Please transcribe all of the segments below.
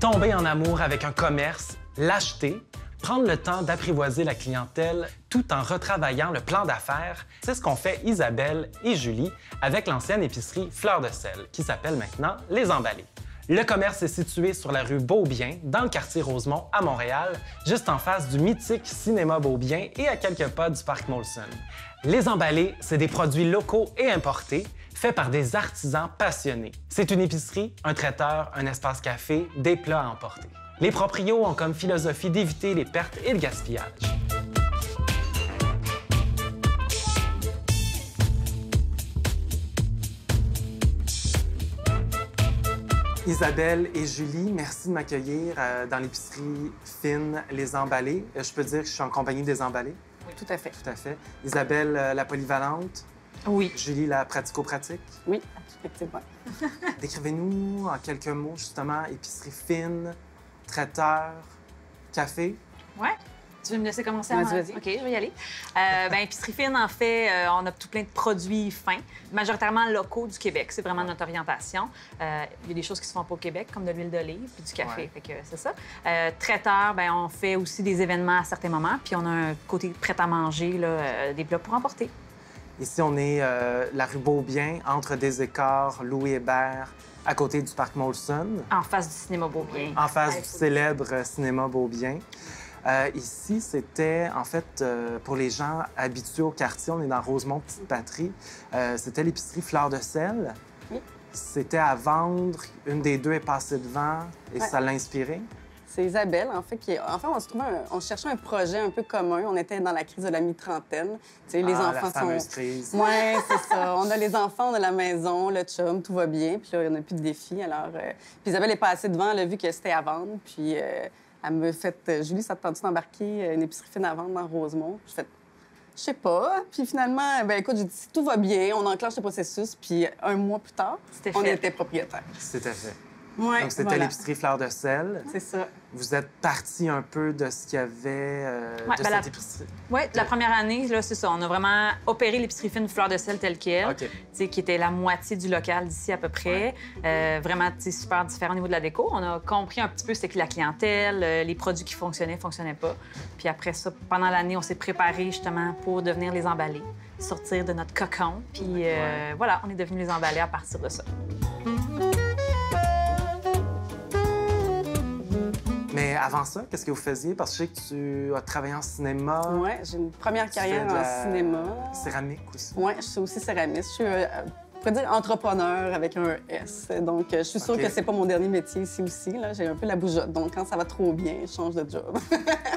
Tomber en amour avec un commerce, l'acheter, prendre le temps d'apprivoiser la clientèle tout en retravaillant le plan d'affaires, c'est ce qu'ont fait Isabelle et Julie avec l'ancienne épicerie Fleur de Sel, qui s'appelle maintenant Les Emballés. Le commerce est situé sur la rue Beaubien, dans le quartier Rosemont, à Montréal, juste en face du mythique cinéma Beaubien et à quelques pas du parc Molson. Les Emballés, c'est des produits locaux et importés, faits par des artisans passionnés. C'est une épicerie, un traiteur, un espace café, des plats à emporter. Les proprios ont comme philosophie d'éviter les pertes et le gaspillage. Isabelle et Julie, merci de m'accueillir dans l'épicerie fine Les Emballés. Je peux dire que je suis en compagnie des Emballés? Oui, tout à fait. Tout à fait. Isabelle, la polyvalente. Oui. Julie, la pratico-pratique. Oui, effectivement. Décrivez-nous en quelques mots, justement, épicerie fine, traiteur, café. Ouais. Tu veux me laisser commencer? Vas-y. OK, je vais y aller. Épicerie fine, en fait, on a tout plein de produits fins, majoritairement locaux du Québec. C'est vraiment notre orientation. Il y a des choses qui se font pas au Québec, comme de l'huile d'olive puis du café. Ouais. Fait que c'est ça. Traiteur, on fait aussi des événements à certains moments. Puis on a un côté prêt à manger, là, des plats pour emporter. Ici, on est la rue Beaubien, entre des écarts, Louis Hébert, à côté du parc Molson. En face du cinéma Beaubien. En face du célèbre cinéma Beaubien. Ici, c'était, en fait, pour les gens habitués au quartier, on est dans Rosemont Petite-Patrie, c'était l'épicerie Fleur de Sel. Oui. C'était à vendre, une des deux est passée devant et Ouais. ça l'a inspiré. C'est Isabelle, en fait, qui... En fait, on cherchait un projet un peu commun. On était dans la crise de la mi-trentaine. Tu sais, les enfants la fameuse sont... crise. Oui, c'est ça. On a les enfants, on a la maison, le chum, tout va bien. Puis là, il n'y en a plus de défis. Alors, puis Isabelle est passée devant, elle a vu que c'était à vendre. Puis elle me fait Julie, ça te tente une épicerie fine à vendre dans Rosemont? Je fais je sais pas. Puis finalement, écoute, j'ai dit tout va bien, on enclenche le processus. Puis un mois plus tard, C'était on fait. était propriétaire. C'était fait. Ouais, Donc, c'était voilà. l'épicerie Fleur de Sel. C'est ça. Vous êtes parti un peu de ce qu'il y avait Ouais, de ben, cette épicerie. Oui, la première année, là, c'est ça. On a vraiment opéré l'épicerie fine Fleur de Sel telle qu'elle, OK. tu sais, qui était la moitié du local d'ici à peu près. Vraiment, tu sais, super différent au niveau de la déco. On a compris un petit peu c'était que la clientèle, les produits qui fonctionnaient pas. Puis après ça, pendant l'année, on s'est préparé justement pour devenir les emballés, sortir de notre cocon. Puis voilà, on est devenus les emballés à partir de ça. Mais avant ça, qu'est-ce que vous faisiez? Parce que je sais que tu as travaillé en cinéma. Oui, j'ai une première Tu carrière fais de en la cinéma. Céramique aussi. Oui, je suis aussi céramiste. Je suis, on pourrait dire, entrepreneur avec un S. Donc, je suis sûre OK. que c'est pas mon dernier métier ici aussi. Là. J'ai un peu la bougeotte. Donc, quand ça va trop bien, je change de job.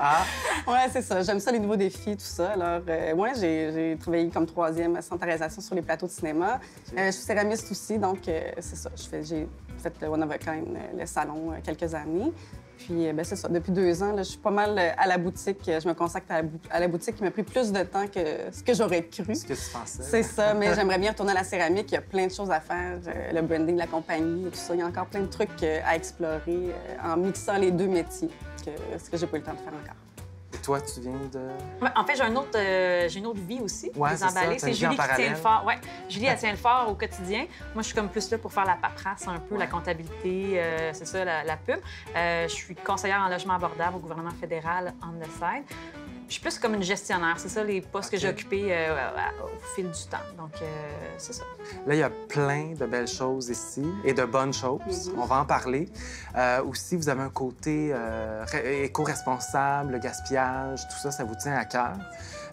Ah, Oui, c'est ça. J'aime ça, les nouveaux défis, tout ça. Alors, moi, j'ai travaillé comme troisième centrarisation sur les plateaux de cinéma. Je suis céramiste aussi, donc c'est ça. J'ai fait le One of a Kind, le salon, quelques années. Puis, c'est ça. Depuis 2 ans, là, je suis pas mal à la boutique. Je me consacre à la boutique qui m'a pris plus de temps que ce que j'aurais cru. ce que tu pensais. C'est ça, mais j'aimerais bien retourner à la céramique. Il y a plein de choses à faire. Le branding de la compagnie, tout ça. Il y a encore plein de trucs à explorer en mixant les deux métiers, ce que j'ai pas eu le temps de faire encore. Et toi, tu viens de... Ouais, en fait, j'ai une autre vie aussi, Ouais, les c'est ça, emballés. t'as C'est une vie en Julie qui tient parallèle. le fort. Ouais, Julie, elle tient le fort au quotidien. Moi, je suis comme plus là pour faire la paperasse un peu, la comptabilité, c'est ça, la pub. Je suis conseillère en logement abordable au gouvernement fédéral on the side. Je suis plus comme une gestionnaire. C'est ça les postes que j'ai occupés au fil du temps. Donc, c'est ça. Là, il y a plein de belles choses ici et de bonnes choses. On va en parler. Aussi, vous avez un côté éco-responsable, le gaspillage, tout ça, ça vous tient à cœur.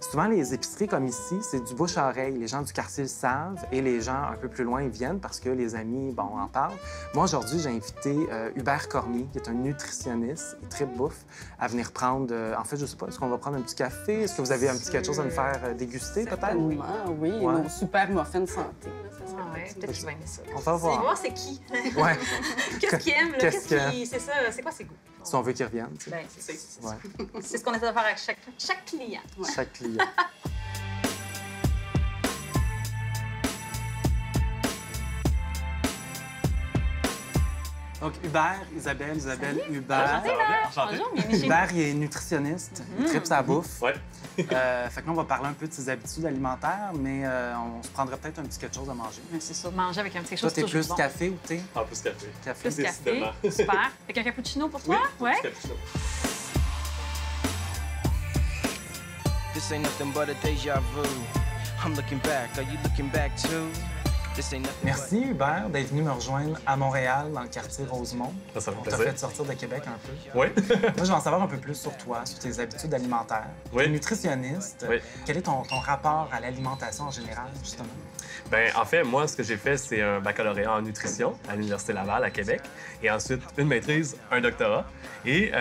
Souvent, les épiceries comme ici, c'est du bouche-à-oreille. Les gens du quartier le savent et les gens un peu plus loin, ils viennent parce que les amis, bon, en parlent. Moi, aujourd'hui, j'ai invité Hubert Cormier, qui est un nutritionniste et très bouffe, à venir prendre... en fait, je sais pas, est-ce qu'on va prendre un petit café? Est-ce que vous avez un petit quelque chose à nous faire déguster, peut-être? Certainement, oui. Ouais. Nos super muffins santé. Là, ça serait Ah ouais, peut-être qu'il va aimer ça. On va voir. voir c'est qui. Ouais. Qu'est-ce qu'il aime, là? Qu'est-ce Qu'est-ce que- qu'il... C'est ça, c'est quoi ses goûts? Si on veut qu'ils reviennent, tu sais. Ben, c'est ça. Ouais. C'est ce qu'on essaie de faire avec chaque client. Chaque client. Donc, Hubert, Isabelle, Hubert. Enchanté. Bonjour, bienvenue chez nous. Hubert, il est nutritionniste, il tripe sa bouffe. Ouais. Fait que là, on va parler un peu de ses habitudes alimentaires, mais on se prendrait peut-être un petit quelque chose à manger. Mais c'est ça, manger avec un petit quelque Toi, chose, t'es c'est toujours plus bon. café ou thé? En plus café. Café. Plus café, Décidément. super. Avec un cappuccino pour toi? Ouais. Plus cappuccino. This ain't nothing but a deja vu. I'm looking back. Are you looking back too? This ain't nothing Merci Hubert d'être venu me rejoindre à Montréal, dans le quartier Rosemont. Ça me fait On t'a plaisir. fait sortir de Québec un peu. Oui. Moi, je veux en savoir un peu plus sur toi, sur tes habitudes alimentaires. Oui. Tu es nutritionniste. Oui. Quel est ton rapport à l'alimentation en général, justement? Ben, en fait, moi, ce que j'ai fait, c'est un baccalauréat en nutrition à l'Université Laval, à Québec. Et ensuite, une maîtrise, un doctorat. Et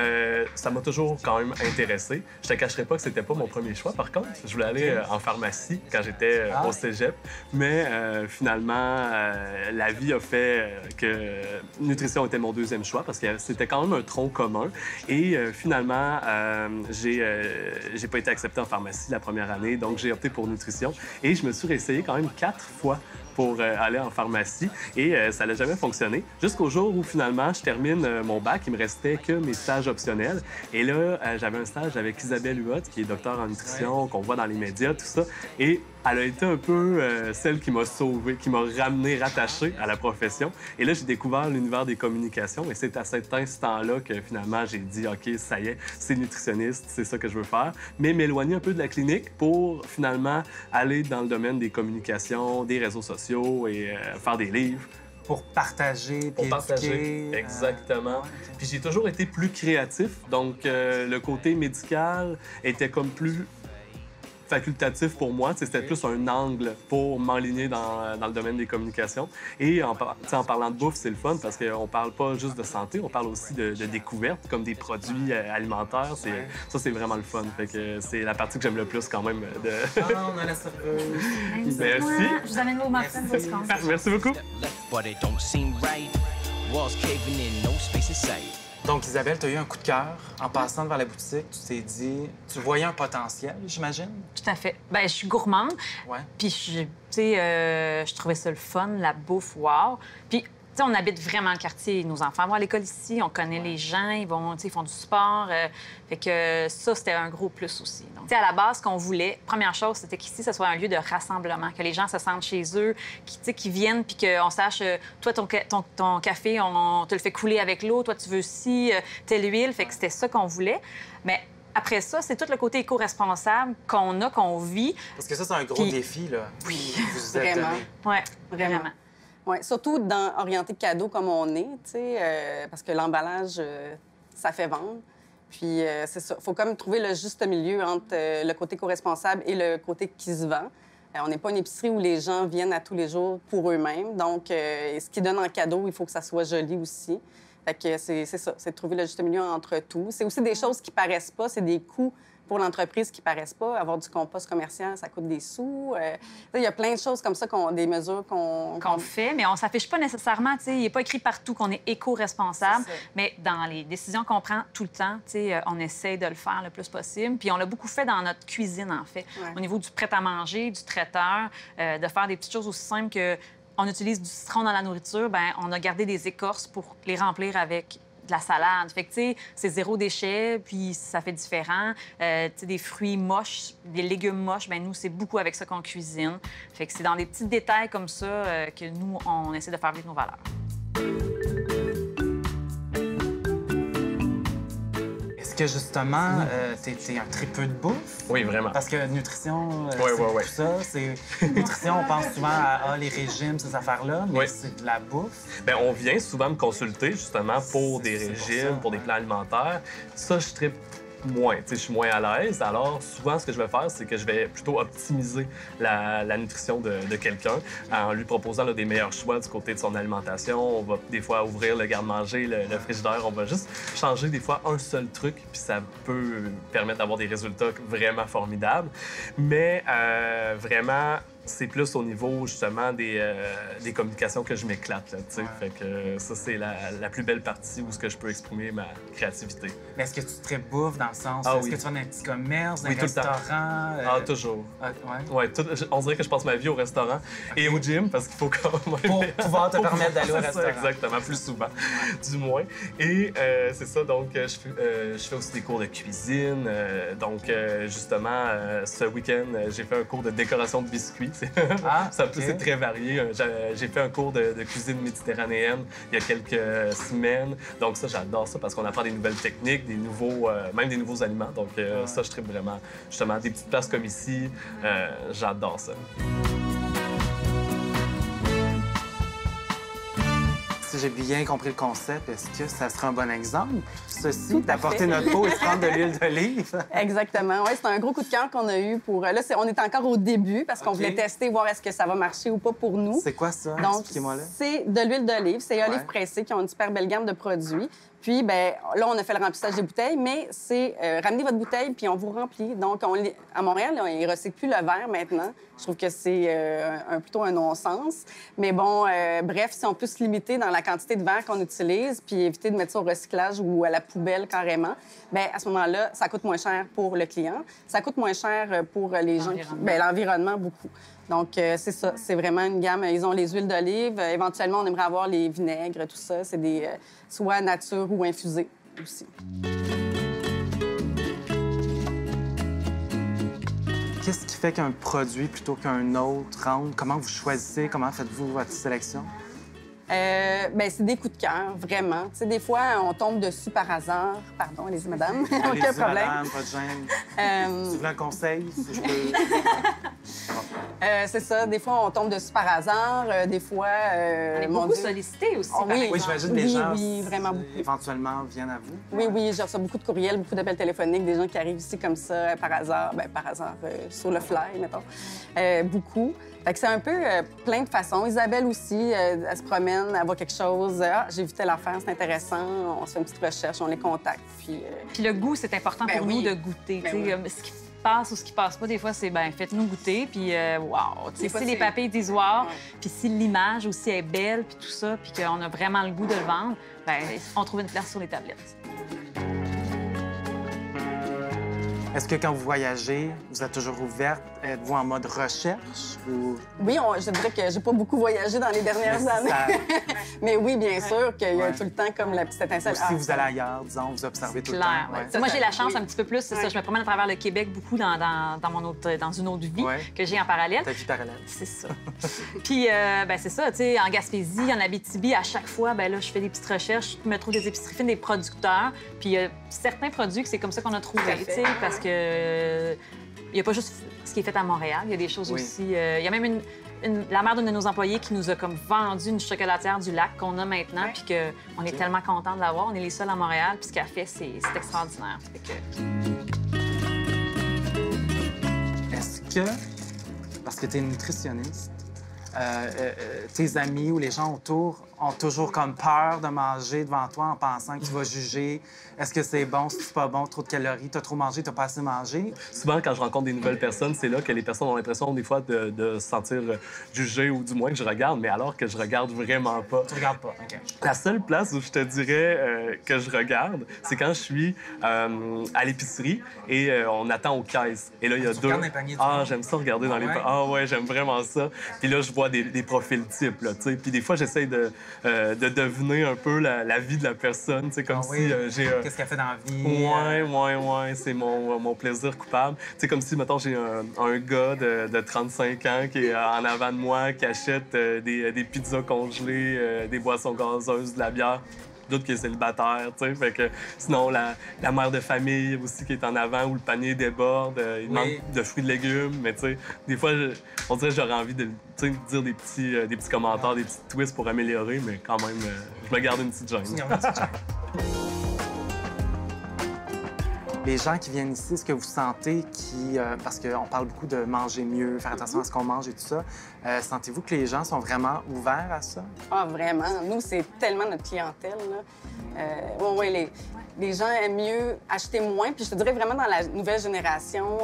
ça m'a toujours quand même intéressé. Je te cacherai pas que c'était pas mon premier choix, par contre. Je voulais aller en pharmacie quand j'étais au cégep. Mais finalement, la vie a fait que nutrition était mon deuxième choix parce que c'était quand même un tronc commun. Et finalement, j'ai pas été accepté en pharmacie la première année, donc j'ai opté pour nutrition. Et je me suis réessayé quand même 4 fois pour aller en pharmacie et ça n'a jamais fonctionné. Jusqu'au jour où finalement je termine mon bac, il me restait que mes stages optionnels. Et là, j'avais un stage avec Isabelle Huot, qui est docteur en nutrition, qu'on voit dans les médias, tout ça. Et elle a été un peu celle qui m'a sauvé, qui m'a ramené, rattaché à la profession. Et là, j'ai découvert l'univers des communications et c'est à cet instant-là que finalement j'ai dit « OK, ça y est, c'est nutritionniste, c'est ça que je veux faire ». Mais m'éloigner un peu de la clinique pour finalement aller dans le domaine des communications, des réseaux sociaux et faire des livres. Pour partager, Pour puis partager, éduquer, exactement. OK. Puis j'ai toujours été plus créatif, donc le côté médical était comme plus facultatif pour moi. C'était plus un angle pour m'enligner dans le domaine des communications. Et en parlant de bouffe, c'est le fun parce qu'on parle pas juste de santé, on parle aussi de découvertes, comme des produits alimentaires. Ça, c'est vraiment le fun. Fait que c'est la partie que j'aime le plus quand même. Ah, on a la surprise. Merci. Je vous amène vos muffins, vos scones. Merci beaucoup. left, but it don't seem right. Walls caving in, no space in sight. Donc, Isabelle, tu as eu un coup de cœur. En passant devant la boutique, tu t'es dit... Tu voyais un potentiel, j'imagine? Tout à fait. Ben, je suis gourmande. Ouais. Puis, je trouvais ça le fun, la bouffe, wow. Puis, tu sais, on habite vraiment le quartier. Nos enfants vont à l'école ici, on connaît les gens, ils font du sport. Fait que ça, c'était un gros plus aussi. Donc, tu sais, à la base, ce qu'on voulait, première chose, c'était qu'ici, ce soit un lieu de rassemblement, que les gens se sentent chez eux, qui viennent, puis qu'on sache, toi, ton café, on te le fait couler avec l'eau, toi, tu veux aussi telle huile. Fait que c'était ça qu'on voulait. Mais après ça, c'est tout le côté éco-responsable qu'on vit. Parce que ça, c'est un gros Puis- défi, là. Oui. Vous êtes Vraiment. donné. Ouais, Vraiment. vraiment. Oui, surtout dans orienté cadeau comme on est, tu sais, parce que l'emballage, ça fait vendre. Puis c'est ça. Il faut comme trouver le juste milieu entre le côté co-responsable et le côté qui se vend. On n'est pas une épicerie où les gens viennent à tous les jours pour eux-mêmes. Donc, ce qu'ils donnent en cadeau, il faut que ça soit joli aussi. Fait que c'est ça, c'est de trouver le juste milieu entre tout. C'est aussi des choses qui paraissent pas, c'est des coûts pour l'entreprise qui paraissent pas. Avoir du compost commercial, ça coûte des sous. Il y a plein de choses comme ça, des mesures Qu'on fait, mais on s'affiche pas nécessairement. Tu sais, il n'est pas écrit partout qu'on est éco-responsable, C'est ça. mais dans les décisions qu'on prend tout le temps, tu sais, on essaie de le faire le plus possible. Puis on l'a beaucoup fait dans notre cuisine, en fait, Ouais. au niveau du prêt-à-manger, du traiteur, de faire des petites choses aussi simples que on utilise du citron dans la nourriture, bien, on a gardé des écorces pour les remplir avec de la salade. Fait que, tu sais, c'est zéro déchet, puis ça fait différent. Tu sais, des fruits moches, des légumes moches, bien, nous, c'est beaucoup avec ça qu'on cuisine. Fait que c'est dans des petits détails comme ça que nous, on essaie de faire vivre nos valeurs. Est-ce que, justement, t'es un tripeux de bouffe? Oui, vraiment. Parce que nutrition, Ouais, c'est ouais, beaucoup ouais. ça. Nutrition, on pense souvent à les régimes, ces affaires-là, mais Oui. c'est de la bouffe. Bien, on vient souvent me consulter, justement, pour des C'est pour régimes, ça, pour des ouais. plans alimentaires. Ça, je tripe moins. Tu sais, je suis moins à l'aise. Alors, souvent, ce que je vais faire, c'est que je vais plutôt optimiser la nutrition de quelqu'un en lui proposant là, des meilleurs choix du côté de son alimentation. On va des fois ouvrir le garde-manger, le frigidaire. On va juste changer des fois un seul truc, puis ça peut permettre d'avoir des résultats vraiment formidables. Mais vraiment, c'est plus au niveau, justement, des communications que je m'éclate, là, tu sais. Fait que ça, c'est la plus belle partie où ce que je peux exprimer ma créativité. Mais est-ce que tu te très bouffe dans le sens... Ah est-ce oui. que tu vas dans un petit commerce, dans Oui, un tout le temps. restaurant? Ah, toujours. Ouais. Ouais, on dirait que je passe ma vie au restaurant et au gym parce qu'il faut quand même... Pour pouvoir te permettre d'aller au C'est ça, restaurant. exactement, plus souvent, du moins. Et c'est ça, donc je fais aussi des cours de cuisine. Donc, justement, ce week-end, j'ai fait un cours de décoration de biscuits. Ah, C'est très varié. J'ai fait un cours de cuisine méditerranéenne il y a quelques semaines. Donc ça, j'adore ça parce qu'on apprend des nouvelles techniques, même des nouveaux aliments. Donc ça, je tripe vraiment. Justement, des petites places comme ici, j'adore ça. Si j'ai bien compris le concept, est-ce que ça serait un bon exemple, ceci, Tout à d'apporter fait. notre pot et de prendre de l'huile d'olive? Exactement. Oui, c'est un gros coup de cœur qu'on a eu pour... Là, on est encore au début parce qu'on OK. voulait tester, voir est-ce que ça va marcher ou pas pour nous. C'est quoi ça? Donc, Expliquez-moi là. c'est de l'huile d'olive. C'est olives Ouais. pressées qui ont une super belle gamme de produits. Puis, ben là, on a fait le remplissage des bouteilles, mais c'est ramenez votre bouteille puis on vous remplit. Donc, à Montréal, là, ils ne recyclent plus le verre maintenant. Je trouve que c'est plutôt un non-sens. Mais bon, bref, si on peut se limiter dans la quantité de verre qu'on utilise puis éviter de mettre ça au recyclage ou à la poubelle carrément, bien, à ce moment-là, ça coûte moins cher pour le client. Ça coûte moins cher pour les gens qui... L'environnement. Bien, l'environnement, beaucoup. Donc, c'est ça. C'est vraiment une gamme. Ils ont les huiles d'olive. Éventuellement, on aimerait avoir les vinaigres, tout ça. C'est des soit nature ou infusés aussi. Qu'est-ce qui fait qu'un produit plutôt qu'un autre rentre? Comment vous choisissez? Comment faites-vous votre sélection? Bien, c'est des coups de cœur, vraiment. Tu sais, des fois, on tombe dessus par hasard. Pardon, allez-y, madame. Aucun Allez-y, problème. madame, pas de gêne. Si vous voulez un conseil, si je peux... C'est ça. Des fois, on tombe dessus par hasard. Des fois, On est mon beaucoup Dieu. sollicité aussi, Oh, par oui. exemple. Oui, j'imagine que les Oui, gens oui, vraiment beaucoup. éventuellement viennent à vous. Oui, oui, j'ai reçu beaucoup de courriels, beaucoup d'appels téléphoniques, des gens qui arrivent ici comme ça, par hasard, sur le fly, mettons. Beaucoup. Fait que c'est un peu plein de façons. Isabelle aussi, elle se promène, elle voit quelque chose. Ah, j'ai vu telle affaire, c'est intéressant. On se fait une petite recherche, on les contacte. Puis le goût, c'est important Ben pour oui. nous de goûter. Ben Tu sais, oui. ce qui passe ou ce qui passe pas, des fois, c'est ben faites-nous goûter, puis wow. Tu sais, Des fois, si les c'est- papilles d'ivoire, Ouais. puis si l'image aussi est belle, puis tout ça, puis qu'on a vraiment le goût de le vendre, ben on trouve une place sur les tablettes. Est-ce que quand vous voyagez, vous êtes toujours ouverte? Êtes-vous en mode recherche? Ou... Oui, je dirais que j'ai pas beaucoup voyagé dans les dernières années. Ça- Mais oui, bien sûr qu'il y a Ouais. tout le temps comme la petite étincelle. Ou si vous allez ailleurs, disons, vous observez tout le Clair. temps. Ouais. Moi, j'ai la chance Oui. un petit peu plus, c'est ça. Ouais. Je me promène à travers le Québec beaucoup dans une autre vie Ouais. que j'ai en parallèle. Ta vie parallèle. C'est ça. Puis, ben c'est ça, tu sais, en Gaspésie, en Abitibi, à chaque fois, ben là, je fais des petites recherches, je me trouve des épiceries fines, des producteurs. Puis, il y a certains produits que c'est comme ça qu'on a trouvé, Tout à fait. tu sais, parce que il n'y a pas juste ce qui est fait à Montréal, il y a des choses Oui. aussi. Il y a même la mère d'une de nos employés qui nous a comme vendu une chocolatière du lac qu'on a maintenant, puis qu'on est tellement contents de l'avoir. On est les seuls à Montréal, puis ce qu'elle fait, c'est extraordinaire. Fait que... Est-ce que, parce que tu es nutritionniste, tes amis ou les gens autour ont toujours comme peur de manger devant toi en pensant que tu vas juger? Est-ce que c'est bon, si c'est pas bon, trop de calories, t'as trop mangé, t'as pas assez mangé? Souvent, quand je rencontre des nouvelles personnes, c'est là que les personnes ont l'impression, des fois, de se sentir jugées ou du moins que je regarde, mais alors que je regarde vraiment pas. Tu regardes pas, OK. La seule place où je te dirais que je regarde, c'est quand je suis à l'épicerie et on attend aux caisses. Et là, il y a Tu deux... regardes les paniers du Ah, monde? j'aime ça regarder dans les... Ouais? Ah ouais, j'aime vraiment ça. Puis là, je vois des profils types, là, tu sais. Puis des fois, j'essaie de deviner un peu la vie de la personne, tu sais, comme Ah oui? si j'ai... Qu'est-ce qu'elle fait dans la vie? Ouais, c'est mon plaisir coupable. Tu sais, comme si, mettons, j'ai un gars de 35 ans qui est en avant de moi, qui achète des pizzas congelées, des boissons gazeuses, de la bière. D'autres qui est célibataire, tu sais. Fait que sinon, la mère de famille aussi qui est en avant où le panier déborde, il Oui. manque de fruits et légumes. Mais tu sais, des fois, on dirait que j'aurais envie de tu sais, dire des petits commentaires, des petits twists pour améliorer, mais quand même, je me garde une petite gêne. Les gens qui viennent ici, est-ce que vous sentez parce qu'on parle beaucoup de manger mieux, faire attention à ce qu'on mange et tout ça, sentez-vous que les gens sont vraiment ouverts à ça? Ah, vraiment. Nous, c'est tellement notre clientèle. Là. les gens aiment mieux acheter moins. Puis je te dirais vraiment dans la nouvelle génération,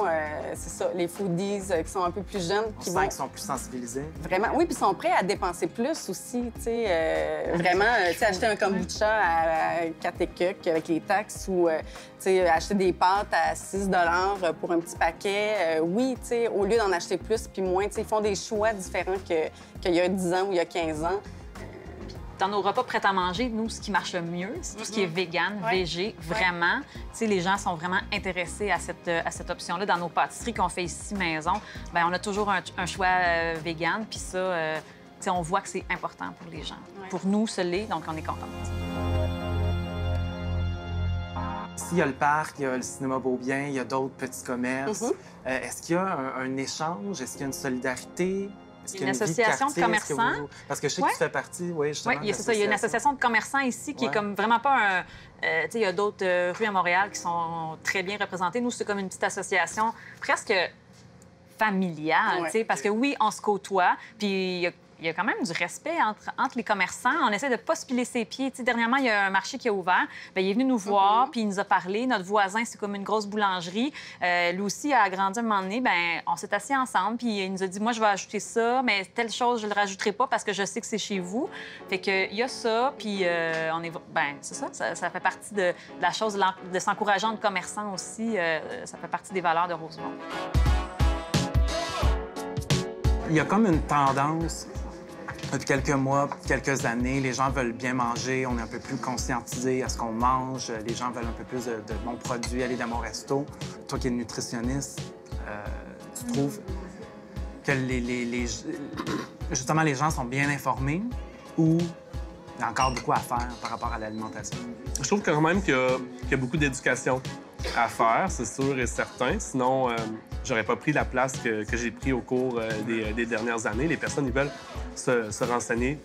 c'est ça, les foodies qui sont un peu plus jeunes. On sent qu'ils sont plus sensibilisés. Vraiment, oui, puis ils sont prêts à dépenser plus aussi, tu sais. Vraiment, tu sais, acheter un kombucha à 4 et quelques avec les taxes ou, tu sais, acheter des pâtes à 6 pour un petit paquet. Oui, tu sais, au lieu d'en acheter plus puis moins, tu sais, ils font des choix différents qu'il y a 10 ans ou il y a 15 ans. Dans nos repas prêts à manger, nous, ce qui marche le mieux, c'est tout ce qui est vegan, végé, vraiment. Tu sais, les gens sont vraiment intéressés à cette option-là. Dans nos pâtisseries qu'on fait ici maison, bien, on a toujours un choix vegan, puis ça, tu sais, on voit que c'est important pour les gens. Ouais. Pour nous, ce l'est, donc on est contents. Ici, il y a le parc, il y a le cinéma Beaubien, il y a d'autres petits commerces. Est-ce qu'il y a un échange? Est-ce qu'il y a une solidarité? Une association de commerçants. Parce que je sais que tu fais partie, oui, justement. Oui, c'est ça. Il y a une association de commerçants ici qui est comme vraiment pas un. Tu sais, il y a d'autres rues à Montréal qui sont très bien représentées. Nous, c'est comme une petite association presque familiale, tu sais, parce que oui, on se côtoie, puis il y a quand même du respect entre les commerçants. On essaie de ne pas se piler ses pieds. Tu sais, dernièrement, il y a un marché qui a ouvert. Bien, il est venu nous voir, puis il nous a parlé. Notre voisin, c'est comme une grosse boulangerie. Lui aussi a agrandi un moment donné. Bien, on s'est assis ensemble, puis il nous a dit, moi, je vais ajouter ça, mais telle chose, je ne le rajouterai pas parce que je sais que c'est chez vous. Fait qu'il y a ça, puis on est... Bien, c'est ça. Ça fait partie de la chose de s'encourager entre commerçants aussi. Ça fait partie des valeurs de Rosemont. Il y a comme une tendance... Depuis quelques mois, quelques années, les gens veulent bien manger, on est un peu plus conscientisés à ce qu'on mange, les gens veulent un peu plus de bons produits, aller dans mon resto. Toi qui es nutritionniste, tu trouves que justement les gens sont bien informés ou il y a encore beaucoup à faire par rapport à l'alimentation? Je trouve quand même qu'il y a beaucoup d'éducation à faire, c'est sûr et certain. Sinon, j'aurais pas pris la place que j'ai pris au cours des dernières années. Les personnes, ils veulent se renseigner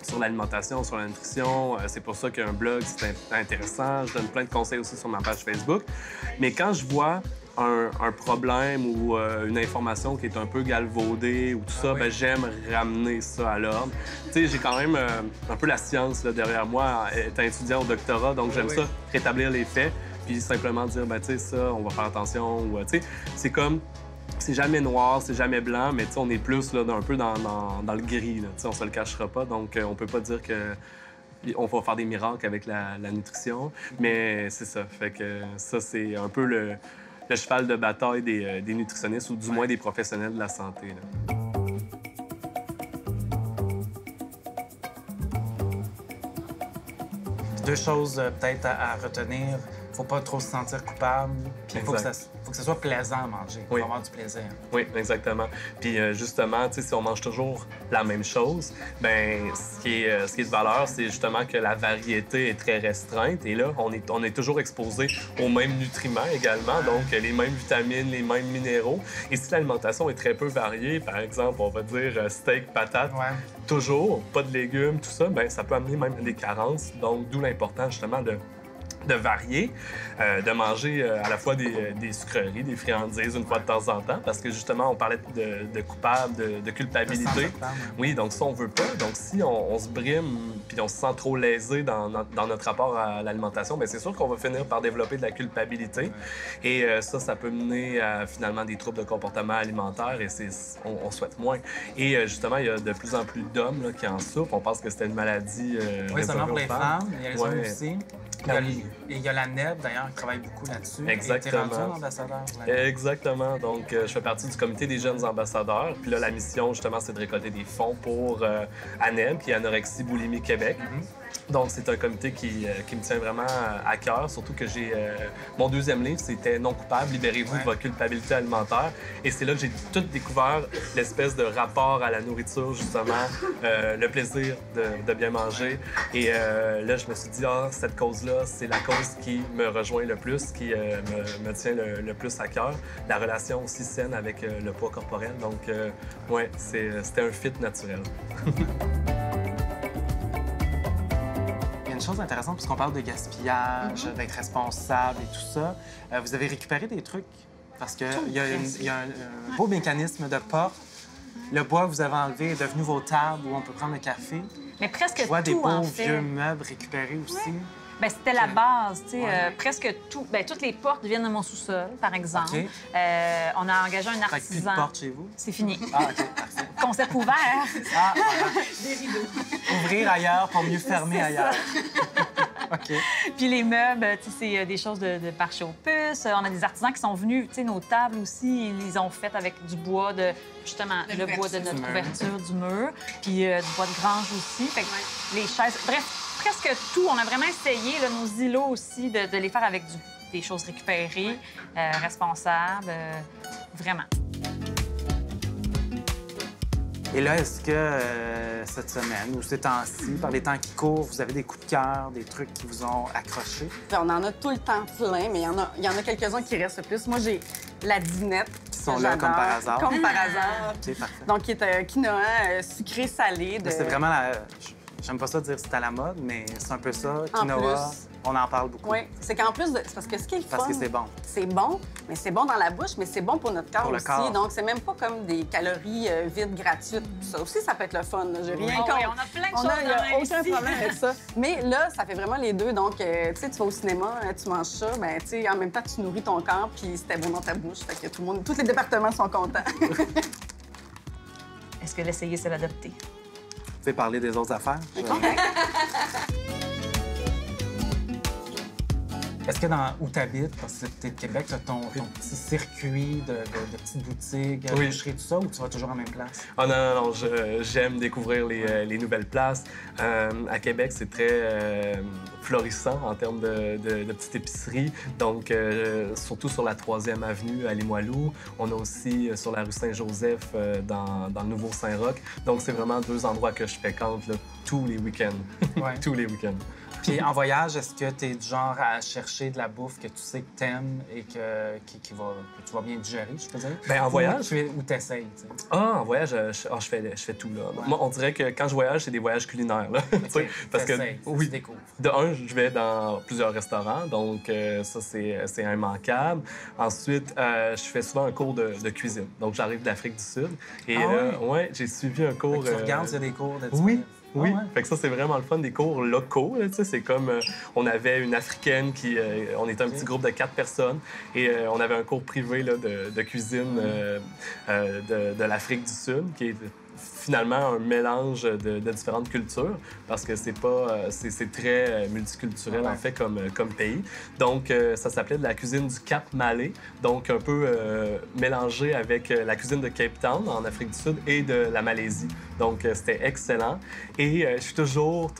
sur l'alimentation, sur la nutrition. C'est pour ça qu'un blog, c'est intéressant. Je donne plein de conseils aussi sur ma page Facebook. Mais quand je vois un problème ou une information qui est un peu galvaudée ou tout ça, bien, j'aime ramener ça à l'ordre. Tu sais, j'ai quand même un peu la science là, derrière moi, étant étudiant au doctorat, donc j'aime ça, rétablir les faits, puis simplement dire, ben tu sais, ça, on va faire attention. Ou, tu sais, c'est comme... C'est jamais noir, c'est jamais blanc, mais on est plus là, un peu dans le gris. Là, on se le cachera pas, donc on peut pas dire qu'on va faire des miracles avec la nutrition. Mais c'est ça. Fait que ça, c'est un peu le cheval de bataille des nutritionnistes ou du moins des professionnels de la santé. Là. Deux choses peut-être à retenir. Faut pas trop se sentir coupable. Puis il faut que ça soit plaisant à manger. Il faut avoir du plaisir. Oui, exactement. Puis justement, si on mange toujours la même chose, bien, ce qui est de valeur, c'est justement que la variété est très restreinte. Et là, on est toujours exposé aux mêmes nutriments également, donc les mêmes vitamines, les mêmes minéraux. Et si l'alimentation est très peu variée, par exemple, on va dire steak, patate, toujours, pas de légumes, tout ça, bien, ça peut amener même des carences. Donc, d'où l'importance justement de varier, de manger à la fois des sucreries, des friandises une fois de temps en temps, parce que justement, on parlait de coupable, de culpabilité. Oui, donc ça, on veut pas. Donc si on se brime puis on se sent trop lésé dans notre rapport à l'alimentation, bien c'est sûr qu'on va finir par développer de la culpabilité. Et ça peut mener à finalement des troubles de comportement alimentaire et on souhaite moins. Et justement, il y a de plus en plus d'hommes qui en souffrent. On pense que c'était une maladie oui, seulement pour les femmes, il y a les hommes aussi. Il y a la NEB, d'ailleurs, qui travaille beaucoup là-dessus. Exactement. Et tu es rendu ambassadeur. Exactement. Donc, je fais partie du comité des jeunes ambassadeurs. Puis là, la mission, justement, c'est de récolter des fonds pour ANEB, qui est Anorexie Boulimie Québec. Donc, c'est un comité qui me tient vraiment à cœur, surtout que j'ai... mon deuxième livre, c'était « Non coupable, libérez-vous de votre culpabilité alimentaire ». Et c'est là que j'ai tout découvert l'espèce de rapport à la nourriture, justement, le plaisir de bien manger. Et là, je me suis dit, cette cause-là, c'est la cause qui me rejoint le plus, qui me tient le plus à cœur. La relation aussi saine avec le poids corporel. Donc, ouais, c'était un fit naturel. Une chose intéressante, puisqu'on parle de gaspillage, d'être responsable et tout ça, vous avez récupéré des trucs parce qu'il y a un beau mécanisme de porte. Le bois que vous avez enlevé est devenu vos tables où on peut prendre le café. Mais presque je vois tout, des beaux en fait. vieux meubles récupérés aussi. Bien, c'était la base, tu sais. Presque tout. Bien, toutes les portes viennent de mon sous-sol, par exemple. OK. On a engagé un Fait que plus de artisan. porte chez vous? C'est fini. Ah, OK, parfait. Concept ouvert. Ah, voilà. Des rideaux. Ouvrir ailleurs pour mieux fermer ailleurs. OK. Puis les meubles, tu sais, c'est des choses de marché aux puces. On a des artisans qui sont venus, tu sais, nos tables aussi, ils les ont faites avec du bois de, justement, le bois de notre ouverture du mur, puis du bois de grange aussi. Fait que les chaises, bref, presque tout. On a vraiment essayé, là, nos îlots aussi, de les faire avec des choses récupérées, responsables, vraiment. Et là, est-ce que cette semaine ou ces temps-ci, par les temps qui courent, vous avez des coups de cœur, des trucs qui vous ont accroché? On en a tout le temps plein, mais il y en a quelques-uns qui restent plus. Moi, j'ai la dinette. Qui sont là comme par hasard. Comme par hasard. OK, parfait. Donc, qui est quinoa sucré-salé. Là, c'est vraiment la... J'aime pas ça dire c'est à la mode, mais c'est un peu ça. En Quinoa, plus. on en parle beaucoup. Oui, c'est qu'en plus, c'est parce que ce qui est le fun... Parce que c'est bon. C'est bon, mais c'est bon dans la bouche, mais c'est bon pour notre corps Pour le aussi. corps. Donc, c'est même pas comme des calories vides, gratuites. Ça aussi, ça peut être le fun. là. J'ai rien contre. Oui, on a plein de On choses a, y a dans aucun ici. problème avec ça. Mais là, ça fait vraiment les deux. Donc, tu sais, tu vas au cinéma, tu manges ça, ben, tu sais, en même temps, tu nourris ton corps, puis c'était bon dans ta bouche. Fait que tout le monde, tous les départements sont contents. Est-ce que l'essayer, c'est l'adopter? Tu sais, parler des autres affaires. Est-ce que dans où tu habites, parce que tu es de Québec, tu as ton petit circuit de petites boutiques, de Oui. boucheries, tout ça, ou tu vas toujours à la même place? Ah non, j'aime découvrir les nouvelles places. À Québec, c'est très florissant en termes de petites épiceries. Donc, surtout sur la 3e avenue à Limoilou. On a aussi sur la rue Saint-Joseph dans le Nouveau Saint-Roch. Donc, c'est vraiment 2 endroits que je fréquente là, tous les week-ends. Ouais. Tous les week-ends. Puis en voyage, est-ce que tu es du genre à chercher de la bouffe que tu sais que t'aimes et que tu vas bien digérer, je peux dire? Ben, en voyage? Ou t'essayes, tu sais? Ah, en voyage, je fais tout, là. Ouais. Moi, on dirait que quand je voyage, c'est des voyages culinaires, là. Tu sais, parce que, T'essayes, tu oui, découvres. de un, je vais dans plusieurs restaurants, donc ça, c'est immanquable. Ensuite, je fais souvent un cours de cuisine. Donc, j'arrive d'Afrique du Sud. Et Ah là, ouais, j'ai suivi un Fait cours... que tu regardes s'il y a des cours de Oui. Oui, Ah ouais. fait que ça, c'est vraiment le fun des cours locaux. Là, tu sais, c'est comme, on avait une Africaine qui... on était un petit groupe de 4 personnes et on avait un cours privé là, de cuisine de l'Afrique du Sud qui est finalement un mélange de différentes cultures parce que c'est très multiculturel Ouais. en fait comme pays. Donc, ça s'appelait de la cuisine du Cap Malais, donc un peu mélangé avec la cuisine de Cape Town en Afrique du Sud et de la Malaisie. Donc, c'était excellent. Et je suis toujours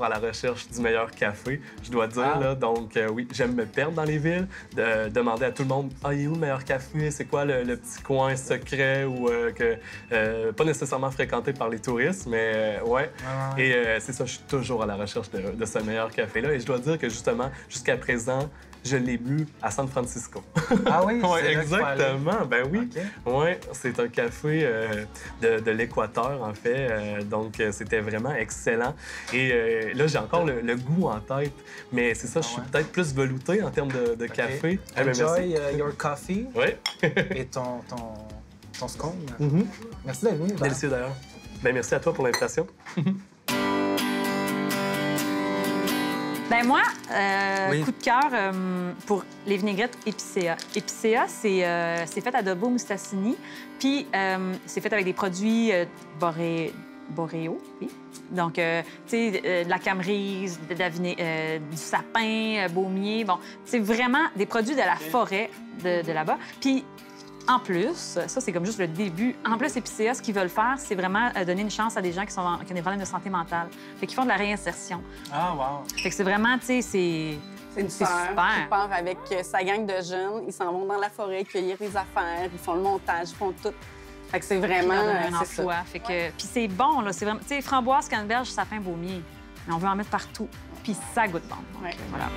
à la recherche du meilleur café, je dois dire. Ah. Là. Donc, oui, j'aime me perdre dans les villes, demander à tout le monde « Ah, il est où le meilleur café? C'est quoi le petit coin secret? » ou pas nécessairement fréquenté par les touristes, mais ouais. Ouais. Et c'est ça, je suis toujours à la recherche de ce meilleur café-là. Et je dois dire que, justement, jusqu'à présent, je l'ai bu à San Francisco. Ah oui? Ouais, c'est là qu'il faut aller. exactement. Ben oui. OK. Ouais, c'est un café de l'Équateur, en fait. Donc, c'était vraiment excellent. Et là, j'ai encore le goût en tête. Mais c'est ça, je suis ouais. peut-être plus velouté en termes de OK. café. Eh ben, merci. Enjoy your coffee Oui. et ton scone. Mhm. Merci d'être venu. Délicieux, d'ailleurs. Ben, merci à toi pour l'invitation. Ben moi, Oui. coup de cœur pour les vinaigrettes Epicéa. Epicéa, c'est fait à Dobo Mustassini, puis c'est fait avec des produits boréaux, oui. Donc, tu sais, de la camerise, du sapin, baumier, bon, c'est vraiment des produits de la forêt de là-bas. Puis, en plus, ça, c'est comme juste le début. En plus, Epicéa, ce qu'ils veulent faire, c'est vraiment donner une chance à des gens qui ont des problèmes de santé mentale. Fait qu'ils font de la réinsertion. Ah, wow. Fait que c'est vraiment, tu sais, c'est... C'est une C'est sœur super. qui part avec sa gang de jeunes. Ils s'en vont dans la forêt cueillir des affaires, ils font le montage, ils font tout. Fait que c'est vraiment... un c'est ça. emploi. Fait que... Puis c'est bon, là. C'est vraiment... Tu sais, framboise, canneberge, sapin, baumier. Mais on veut en mettre partout. Puis ça goûte bon. Donc, Ouais. voilà.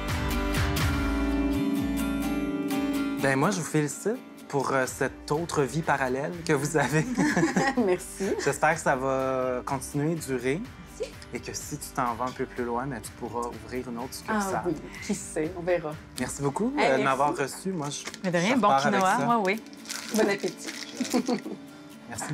Ben moi, je vous félicite pour cette autre vie parallèle que vous avez. Merci. J'espère que ça va continuer, durer. Et que si tu t'en vas un peu plus loin, ben, tu pourras ouvrir une autre succursale. Ah oui, qui sait, on verra. Merci beaucoup Hey, de merci. m'avoir reçu. Moi, je Mais de rien, je bon repars avec quinoa. ça. Moi, oui. Bon appétit. Merci.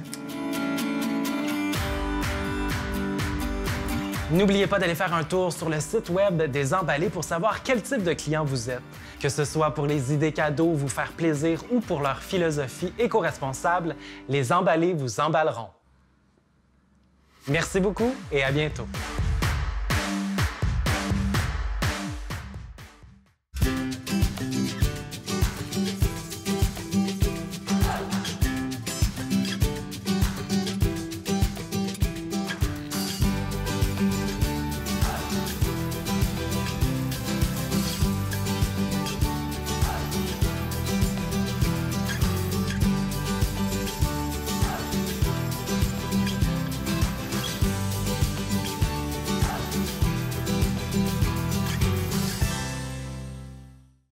N'oubliez pas d'aller faire un tour sur le site web des Emballés pour savoir quel type de client vous êtes. Que ce soit pour les idées cadeaux, vous faire plaisir ou pour leur philosophie éco-responsable, les Emballés vous emballeront. Merci beaucoup et à bientôt.